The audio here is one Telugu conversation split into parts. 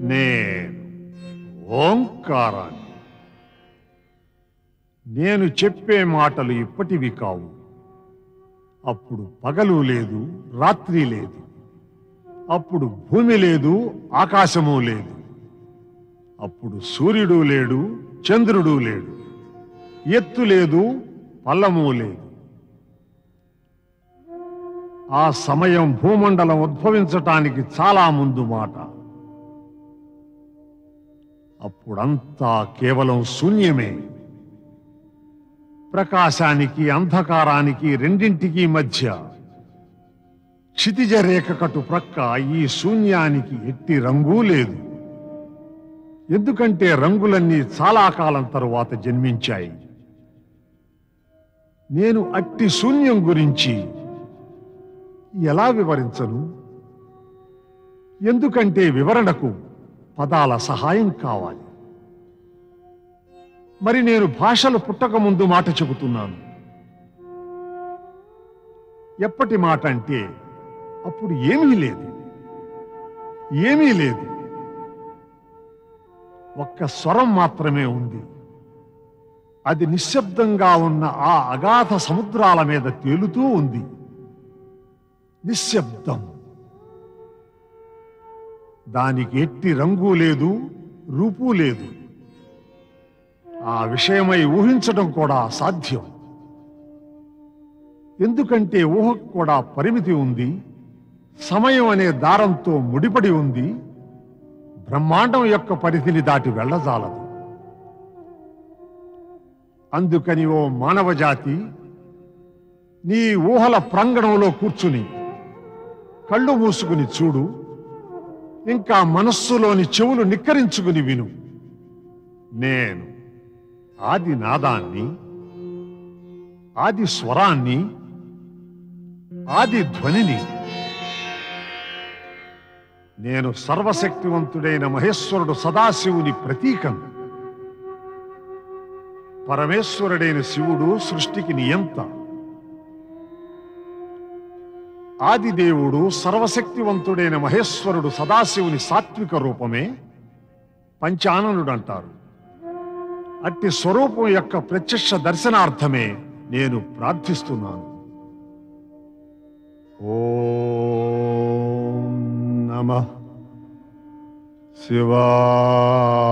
నేను ఓంకారాన్ని. నేను చెప్పే మాటలు ఇప్పటివి కావు. అప్పుడు పగలు లేదు, రాత్రి లేదు. అప్పుడు భూమి లేదు, ఆకాశము లేదు. అప్పుడు సూర్యుడు లేడు, చంద్రుడు లేడు. ఎత్తు లేదు, పల్లము లేదు. ఆ సమయం భూమండలం ఉద్భవించటానికి చాలా ముందు మాట. అప్పుడంతా కేవలం శూన్యమే. ప్రకాశానికి అంధకారానికి రెండింటికి మధ్య క్షితిజ రేఖ కటు ప్రక్క ఈ శూన్యానికి ఎట్టి రంగు లేదు. ఎందుకంటే రంగులన్నీ చాలా కాలం తరువాత జన్మించాయి. నేను అట్టి శూన్యం గురించి ఎలా వివరించను? ఎందుకంటే వివరణకు పదాల సహాయం కావాలి. మరి నేను భాషలు పుట్టక ముందు మాట చెబుతున్నాను. ఎప్పటి మాట అంటే అప్పుడు ఏమీ లేదు, ఏమీ లేదు. ఒక్క స్వరం మాత్రమే ఉంది. అది నిశ్శబ్దంగా ఉన్న ఆ అగాధ సముద్రాల మీద తేలుతూ ఉంది. నిశ్శబ్దం. దానికి ఎట్టి రంగు లేదు, రూపు లేదు. ఆ విషయమై ఊహించడం కూడా సాధ్యం. ఎందుకంటే ఊహకు కూడా పరిమితి ఉంది. సమయం అనే దారంతో ముడిపడి ఉంది. బ్రహ్మాండం యొక్క పరిధిని దాటి వెళ్ళజాలదు. అందుకని ఓ మానవ జాతి, నీ ఊహల ప్రాంగణంలో కూర్చుని కళ్ళు మూసుకుని చూడు. ఇంకా మనస్సులోని చెవులు నిక్కరించుకుని విను. నేను ఆది నాదాన్ని, ఆది స్వరాన్ని, ఆది ధ్వనిని. నేను సర్వశక్తివంతుడైన మహేశ్వరుడు సదాశివుని ప్రతీకం. పరమేశ్వరుడైన శివుడు సృష్టికి నియంత. ఆదిదేవుడు సర్వశక్తివంతుడైన మహేశ్వరుడు సదాశివుని సాత్విక రూపమే పంచాననుడు అంటారు. అట్టి స్వరూపం యొక్క ప్రత్యక్ష దర్శనార్థమే నేను ప్రార్థిస్తున్నాను. ఓం నమః శివాయ.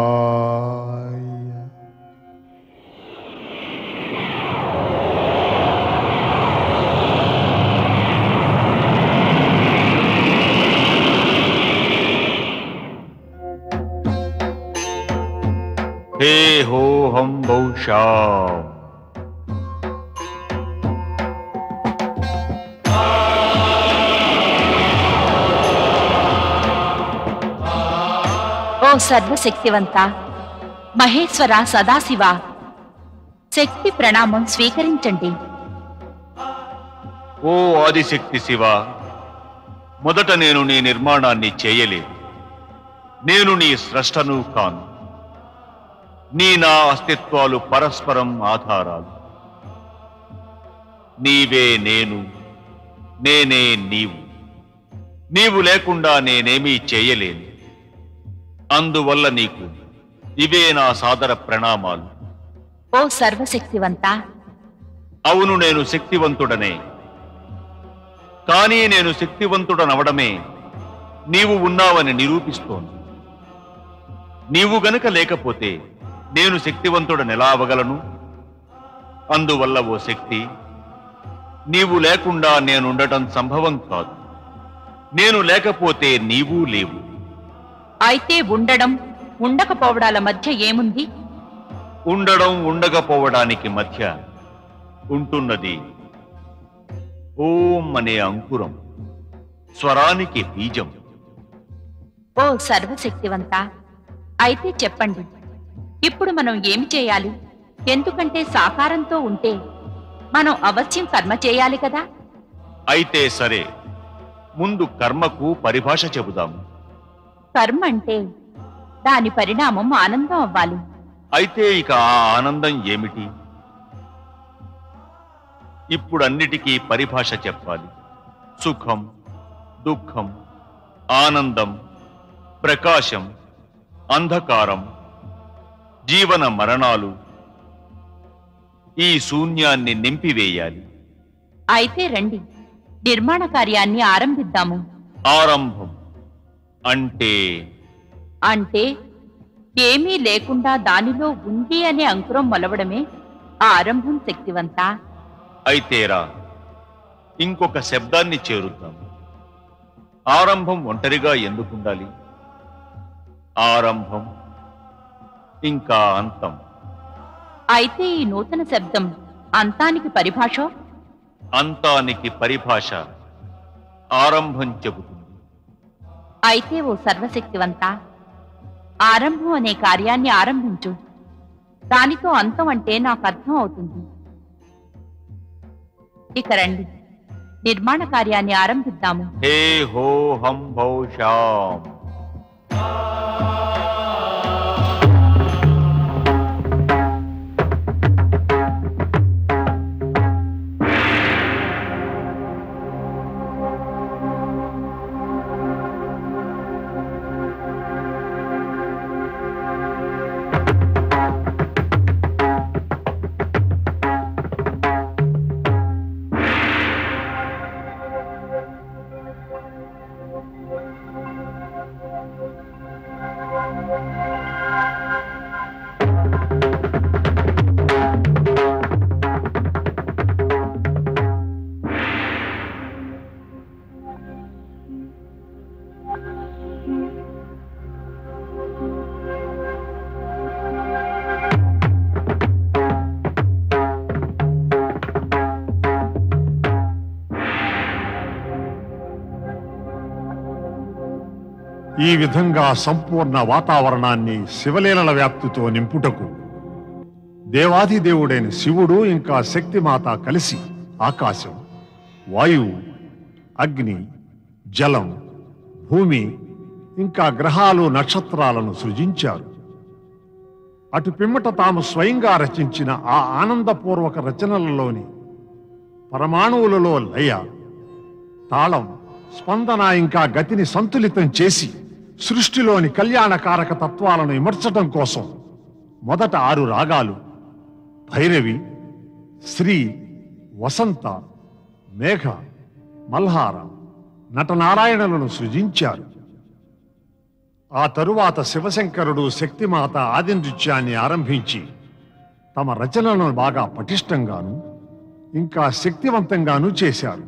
हे हो हम बहुशा ఓ సర్వశక్తివంత మహేశ్వర సదాశివ, శక్తి ప్రణామం స్వీకరించండి. ఓ ఆదిశక్తి శివ, మొదట నేను నీ నిర్మాణాన్ని చేయలేదు. నేను నీ స్రష్టను కాను. నీ నా అస్తిత్వాలు పరస్పరం ఆధారాలు. నీవే నేను, నేనే నీవు. నీవు లేకుండా నేనేమీ చేయలేను. అందువల్ల నీకు ఇవే నా సాదర ప్రణామాలు. ఓ సర్వశక్తివంత, అవును, నేను శక్తివంతుడనే. కానీ నేను శక్తివంతుడనవడమే నీవు ఉన్నావని నిరూపిస్తోంది. నీవు గనుక లేకపోతే నేను శక్తివంతుడనెలా అవ్వగలను? అందువల్ల ఓ శక్తి, నీవు లేకుండా నేనుండటం సంభవం కాదు. నేను లేకపోతే నీవు లేవు. అయితే ఉండడం ఉండకపోవడాల మధ్య ఏముంది? ఉండడం ఉండకపోవడానికి మధ్య ఉంటున్నది ఓం అనే అంకురం, స్వరానికి బీజం. ఓ సర్వశక్తివంత, అయితే చెప్పండి, ఇప్పుడు మనం ఏమి చేయాలి? ఎందుకంటే సాకారంతో ఉంటే మనం అవశ్యం కర్మ చేయాలి కదా. అయితే సరే, ముందు కర్మకు పరిభాష చెబుదాము. కర్మ అంటే దాని పరిణామం ఆనందం అవ్వాలి. అయితే ఇక ఆ ఆనందం ఏమిటి? ఇప్పుడన్నిటికీ పరిభాష చెప్పాలి. సుఖం, దుఃఖం, ఆనందం, ప్రకాశం, అంధకారం, జీవన మరణాలు ఈ శూన్యాన్ని నింపివేయాలి. అయితే రండి, నిర్మాణ కార్యాన్ని ఆరంభిద్దాము. ఆరంభం అంటే అంటే ఏమీ లేకుండా దానిలో ఉంది అనే అంకురం మొలవడమే ఆరంభం. శక్తివంత, అయితేరా ఇంకొక శబ్దాన్ని చేరుద్దాం. ఆరంభం ఒంటరిగా ఎందుకుండాలి? ఆరంభం ఇంకా అంతం. అయితే ఈ నూతన శబ్దం అంతానికి పరిభాష. అంతానికి పరిభాష ఆరంభం చెబుతుంది. అయితే ఓ సర్వశక్తివంత, ఆరంభం అనే కార్యాన్ని ఆరంభించు. దానితో అంతం అంటే నాకు అర్థం అవుతుంది. ఇక రండి, నిర్మాణ కార్యాన్ని ఆరంభిద్దాము. హే హో హం భౌషాం. ఈ విధంగా సంపూర్ణ వాతావరణాన్ని శివలీలల వ్యాప్తితో నింపుటకు దేవాధిదేవుడైన శివుడు ఇంకా శక్తిమాత కలిసి ఆకాశం, వాయువు, అగ్ని, జలం, భూమి ఇంకా గ్రహాలు, నక్షత్రాలను సృజించారు. అటు పిమ్మట తాము స్వయంగా రచించిన ఆ ఆనందపూర్వక రచనలలోని పరమాణువులలో లయ, తాళం, స్పందన ఇంకా గతిని సంతులితం చేసి సృష్టిలోని కళ్యాణకారక తత్వాలను ఇమర్చటం కోసం మొదట 6 రాగాలు భైరవి, శ్రీ, వసంత, మేఘ, మల్హార, నటనారాయణలను సృజించారు. ఆ తరువాత శివశంకరుడు, శక్తిమాత ఆది నృత్యాన్ని ఆరంభించి తమ రచనలను బాగా పటిష్టంగాను ఇంకా శక్తివంతంగాను చేశారు.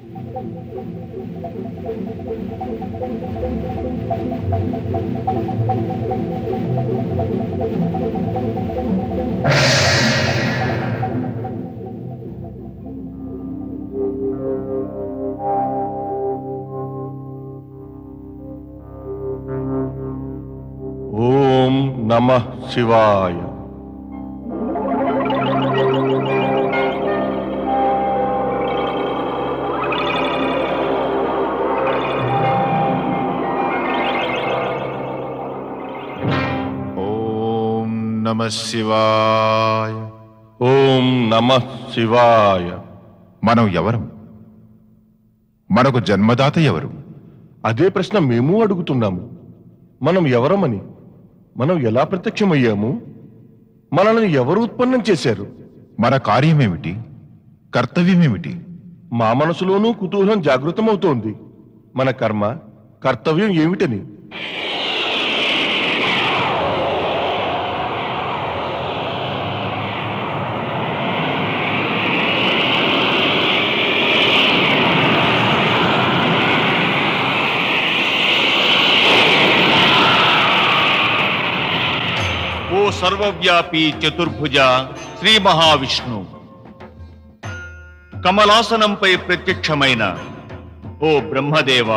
ఓం నమః శివాయ. ఓం నమః శివాయ. ఓం నమః శివాయ. మనం ఎవరం? మనకు జన్మదాత ఎవరు? అదే ప్రశ్న మేము అడుగుతున్నాము. మనం ఎవరమని, మనం ఎలా ప్రత్యక్షమయ్యాము, మనల్ని ఎవరు ఉత్పన్నం చేశారు, మన కార్యమేమిటి, కర్తవ్యమేమిటి? మా మనసులోనూ కుతూహలం జాగృతమవుతోంది. మన కర్మ, కర్తవ్యం ఏమిటని. ఓ సర్వవ్యాపి చతుర్భుజ శ్రీ మహావిష్ణు, కమలాసనంపై ప్రత్యక్షమైన ఓ బ్రహ్మదేవ,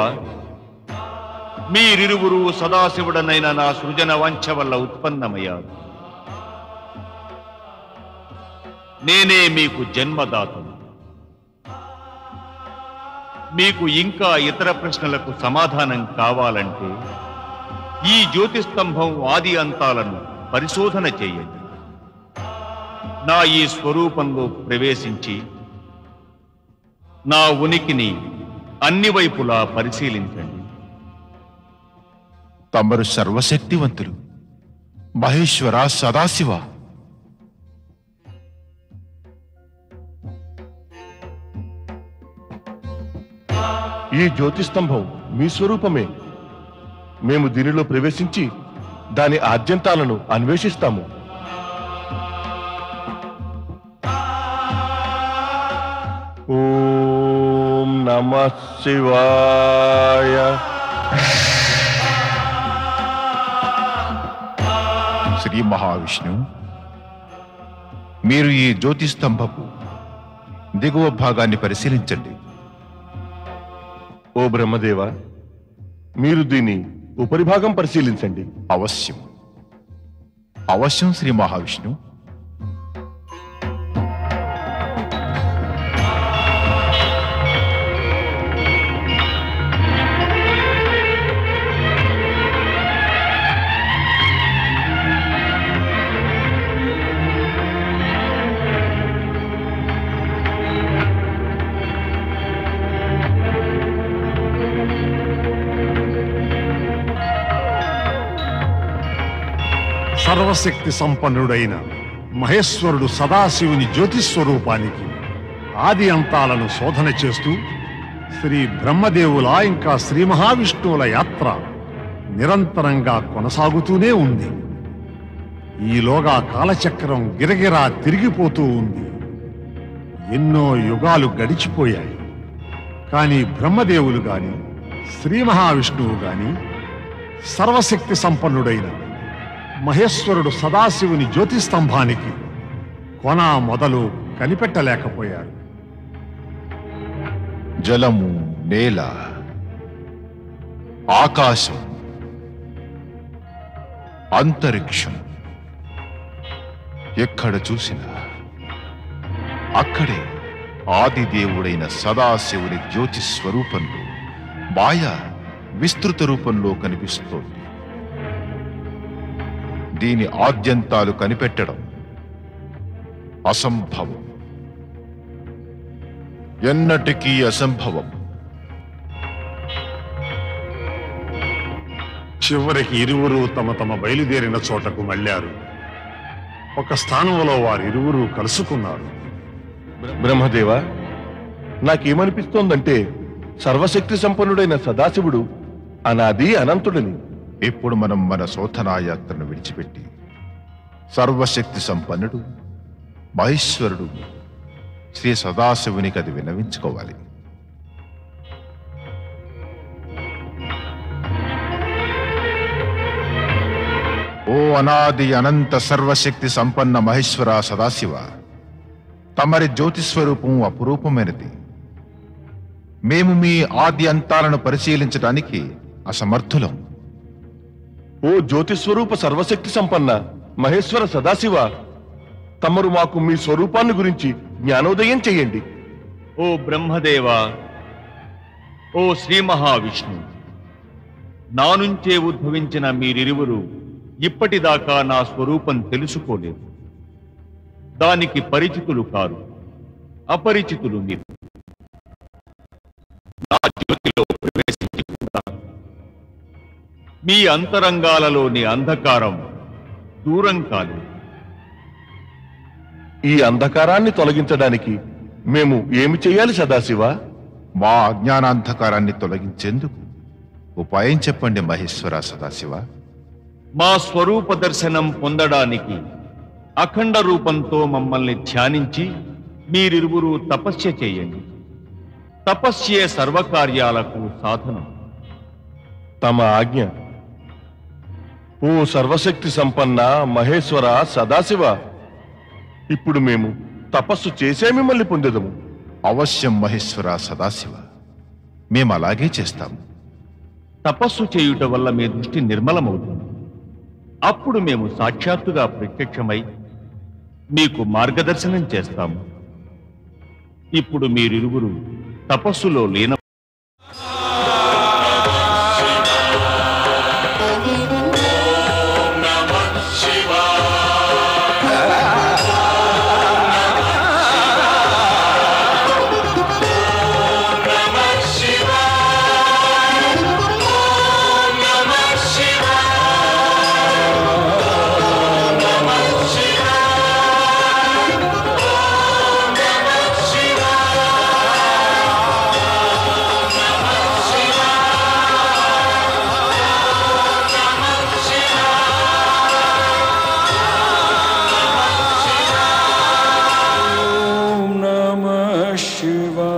మీరిరువురు సదాశివుడనైన నా సృజన వంచ వల్ల ఉత్పన్నమయ్యారు. నేనే మీకు జన్మదాతను. మీకు ఇంకా ఇతర ప్రశ్నలకు సమాధానం కావాలంటే ఈ జ్యోతిస్తంభం ఆది అంతాలను పరిశోధన చేయండి. నా ఈ స్వరూపంలో ప్రవేశించి నా ఉనికిని అన్ని వైపులా పరిశీలించండి. తమరు సర్వశక్తివంతులు, మహేశ్వర, సదాశివ. ఈ జ్యోతిస్తంభం మీ స్వరూపమే. మేము దీనిలో ప్రవేశించి దాని ఆద్యంతాలను అన్వేషిస్తాము. ఓం నమః శివాయ. శ్రీ మహావిష్ణు, మీరు ఈ జ్యోతిస్తంభపు దిగువ భాగాన్ని పరిశీలించండి. ఓ బ్రహ్మదేవ, మీరు దీని ఉపరిభాగం పరిశీలించండి. అవశ్యం, అవశ్యం శ్రీ మహావిష్ణు. సర్వశక్తి సంపన్నుడైన మహేశ్వరుడు సదాశివుని జ్యోతిస్వరూపానికి ఆది అంతాలను శోధన చేస్తూ శ్రీ బ్రహ్మదేవుల ఇంకా శ్రీ మహావిష్ణువుల యాత్ర నిరంతరంగా కొనసాగుతూనే ఉంది. ఈలోగా కాలచక్రం గిరగిరా తిరిగిపోతూ ఉంది. ఎన్నో యుగాలు గడిచిపోయాయి. కానీ బ్రహ్మదేవులు గాని శ్రీ మహావిష్ణువు గాని సర్వశక్తి సంపన్నుడైన మహేశ్వరుడు సదాశివుని జ్యోతిస్తంభానికి కొన మొదలు కనిపెట్టలేకపోయారు. జలము, నేల, ఆకాశం, అంతరిక్షం, ఎక్కడ చూసినా అక్కడే ఆదిదేవుడైన సదాశివుని జ్యోతి స్వరూపంలో మాయ విస్తృత రూపంలో కనిపిస్తోంది. దీని ఆద్యంతాలు కనిపెట్టడం అసంభవం, ఎన్నటికీ అసంభవం. చివరికి ఇరువురు తమ తమ బయలుదేరిన చోటకు మళ్ళారు. ఒక స్థానంలో వారిరువురు కలుసుకున్నారు. బ్రహ్మదేవ, నాకేమనిపిస్తోందంటే సర్వశక్తి సంపన్నుడైన సదాశివుడు అనాది అనంతుడని. ఇప్పుడు మనం మన శోధనాయాత్రను విడిచిపెట్టి సర్వశక్తి సంపన్నుడు మహేశ్వరుడు శ్రీ సదాశివునికి అది విన్నవించుకోవాలి. ఓ అనాది అనంత సర్వశక్తి సంపన్న మహేశ్వర సదాశివ, తమరి జ్యోతిస్వరూపం అపురూపమైనది. మేము మీ ఆది అంతాలను పరిశీలించడానికి అసమర్థులం. ఓ జ్యోతిస్వరూప సర్వశక్తి సంపన్న మహేశ్వర సదాశివ, తమరు మాకు మీ స్వరూపాన్ని గురించి జ్ఞానోదయం చెయ్యండి. ఓ బ్రహ్మదేవా, ఓ శ్రీ మహావిష్ణు, నా నుంచే ఉద్భవించిన మీరిరువురు ఇప్పటిదాకా నా స్వరూపం తెలుసుకోలేదు. దానికి పరిచితులు కారు, అపరిచితులు మీరు. నా జ్యోతిలో ప్రవేశించకుండా మీ అంతరంగాలలోని అంధకారం దూరం కాలేదు. ఈ అంధకారాన్ని తొలగించడానికి మేము ఏమి చేయాలి సదాశివ? మా అజ్ఞానాంధకారాన్ని తొలగించేందుకు ఉపాయం చెప్పండి మహేశ్వర సదాశివ. మా స్వరూప దర్శనం పొందడానికి అఖండ రూపంతో మమ్మల్ని ధ్యానించి మీరిరువురు తపస్య చేయండి. తపస్యే సర్వకార్యాలకు సాధనం. తమ ఆజ్ఞ. ఓ సర్వశక్తి సంపన్న మహేశ్వర సదాశివ, ఇప్పుడు మేము తపస్సు చేసే మిమ్మల్ని పొందెదము. అవశ్యం మహేశ్వర సదాశివ, మేము అలాగే చేస్తాము. తపస్సు చేయుట వల్ల మీ దృష్టి నిర్మలమవుతుంది. అప్పుడు మేము సాక్షాత్తుగా ప్రత్యక్షమై మీకు మార్గదర్శనం చేస్తాము. ఇప్పుడు మీరిరువురు తపస్సులో లీన. Shiva.